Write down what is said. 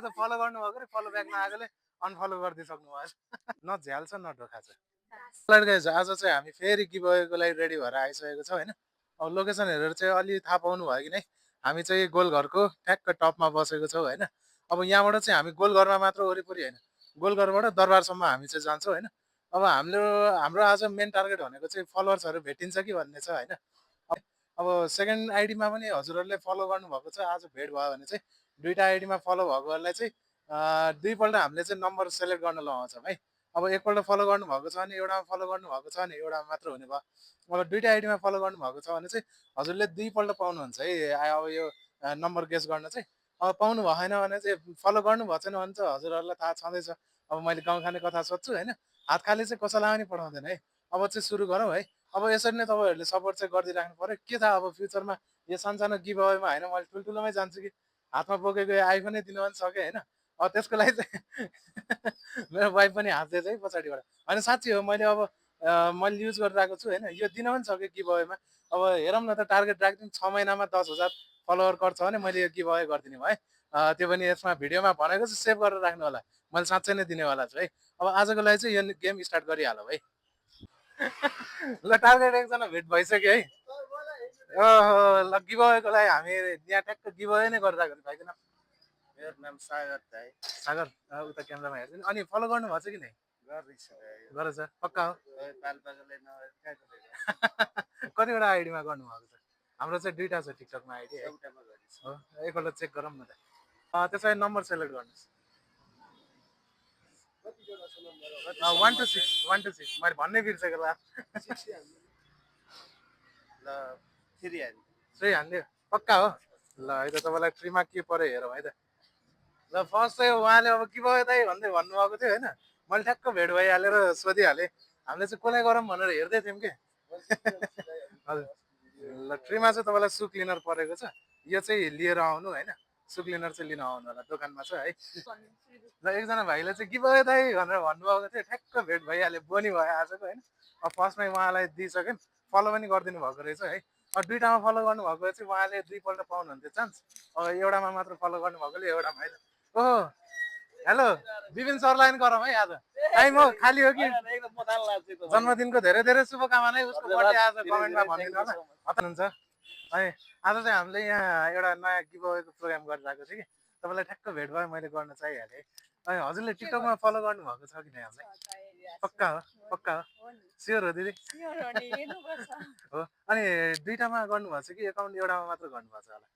त फलो गर्नुभएको रे फलो ब्याकमा आएकोले अनफलो गरिदिइसक्नु भएछ न झ्याल छ न ढोका छ गाइज आज चाहिँ हामी फेरि गिभअवेको लागि रेडी भएर आइसकेको छौँ होइन अब लोकेसन हेरेर चाहिँ अलि थाहा पाउनु भयो कि नै हामी चाहिँ गोलघरको ठ्याक्क टपमा बसेको छौँ होइन अब यहाँबाट चाहिँ हामी गोलघरमा मात्र वरिपरि होइन गोलघरबाट दरबारसम्म हामी चाहिँ जान्छौँ होइन अब हाम्रो आज मेन टार्गेट भनेको चाहिँ फलोवर्सहरू भेटिन्छ कि भन्ने छ होइन अब सेकेन्ड आइडीमा पनि हजुरहरूले फलो गर्नुभएको छ आज भेट भयो भने चाहिँ दुईवटा आइडीमा फलो भएकोहरूलाई चाहिँ दुईपल्ट हामीले चाहिँ नम्बर सेलेक्ट गर्न लगाउँछौँ है अब एकपल्ट फलो गर्नुभएको छ भने एउटामा फलो गर्नुभएको छ भने एउटामा मात्र हुने भयो अब दुईवटा आइडीमा फलो गर्नुभएको छ भने चाहिँ हजुरले दुईपल्ट पाउनुहुन्छ है अब यो नम्बर गेस गर्न चाहिँ अब पाउनु भएन भने चाहिँ फलो गर्नुभएको छैन भने चाहिँ हजुरहरूलाई थाहा छँदैछ अब मैले गाउँ खाने कथा सोध्छु होइन हात खाली चाहिँ कसैलाई पनि पठाउँदैन है अब चाहिँ सुरु गरौँ है अब यसरी नै तपाईँहरूले सपोर्ट चाहिँ गरिदिइराख्नु पऱ्यो के थाहा अब फ्युचरमा यो सानसानो गिभ अवेमा होइन मैले ठुल्ठुलोमै जान्छु कि हातमा बोकेको आइफोनै दिनु पनि सक्यो होइन अब त्यसको लागि चाहिँ मेरो वाइफ पनि हाँस्दै चाहिँ पछाडिबाट होइन साँच्ची हो मैले अब मैले युज गरिरहेको छु होइन यो दिन पनि सक्यो गिभ अवेमा अब हेरौँ न त टार्गेट राखिदिउँ 6 महिनामा 10,000 फलोवर गर्छ भने मैले यो गिभ अवे गरिदिने भयो है त्यो पनि यसमा भिडियोमा भनेको चाहिँ सेभ गरेर राख्नु होला मैले साँच्चै नै दिनेवाला छु है अब आजको लागि चाहिँ यो गेम स्टार्ट गरिहालौँ है ल टार्गेट एकजना भेट भइसक्यो है ओहो ल गिभ अवेको लागि हामी यहाँ ट्याक्क गिभ अवे नै गरिरहेको भाइको नाम मेरो नाम सागर दाई सागर उता क्यामेरामा हेर्छु अनि फलो गर्नु भएको छ कि नै गरेछ पक्का हो पाल्पाकोले नभए कहाँ कतिवटा आइडीमा गर्नुभएको छ हाम्रो चाहिँ दुईवटा छ टिकटकमा आइडी एउटामा गरिस् हो एकपल्ट चेक गरौँ न त त्यसलाई नम्बर सेलेक्ट गर्नुहोस् 1 to 6 मैले भन्नै बिर्सेको ला ल फेरि हाल्नु सही हान्दियो पक्का हो ल है त तपाईँलाई फ्रीमा के पऱ्यो हेरौँ है त ल फर्स्ट चाहिँ उहाँले अब के भयो दाइ भन्दै भन्नुभएको थियो होइन मैले ठ्याक्क भेट भइहालेर सोधिहालेँ हामीले चाहिँ कसलाई गरौँ भनेर हेर्दै थियौँ कि हजुर ल फ्रीमा चाहिँ तपाईँलाई सु क्लिनर परेको छ यो चाहिँ लिएर आउनु होइन सु क्लिनर चाहिँ लिन आउनु होला दोकानमा छ है ल एकजना भाइले चाहिँ के भयो दाइ भनेर भन्नुभएको थियो ठ्याक्क भेट भइहाल्यो बोनी भयो आजको होइन अब फर्स्टमै उहाँलाई दिइसक्यो फलो पनि गरिदिनु भएको रहेछ है अब दुईवटामा फलो गर्नुभएको चाहिँ उहाँले दुईपल्ट पाउनुहुन्थ्यो चान्स अब एउटामा मात्र फलो गर्नुभएकोले एउटामा है ओहो हेलो विपिन सरलाई पनि गरौँ है आज टाइम हो खाली हो कि जन्मदिनको धेरै धेरै शुभकामना है उसको बर्थडे आज कमेन्टमा भनिदिनु होला हुन्छ है आज चाहिँ हामीले यहाँ एउटा नयाँ गिभ अवेको प्रोग्राम गरिरहेको थियो कि तपाईँलाई ठ्याक्क भेट भयो मैले गर्न चाहिहालेँ है हजुरले टिकटकमा फलो गर्नुभएको छ कि नै हामीलाई पक्का हो पक्का हो स्योर हो दिदी हो अनि दुईटामा गर्नुभएको छ कि एकाउन्ट एउटामा मात्र गर्नुभएको छ होला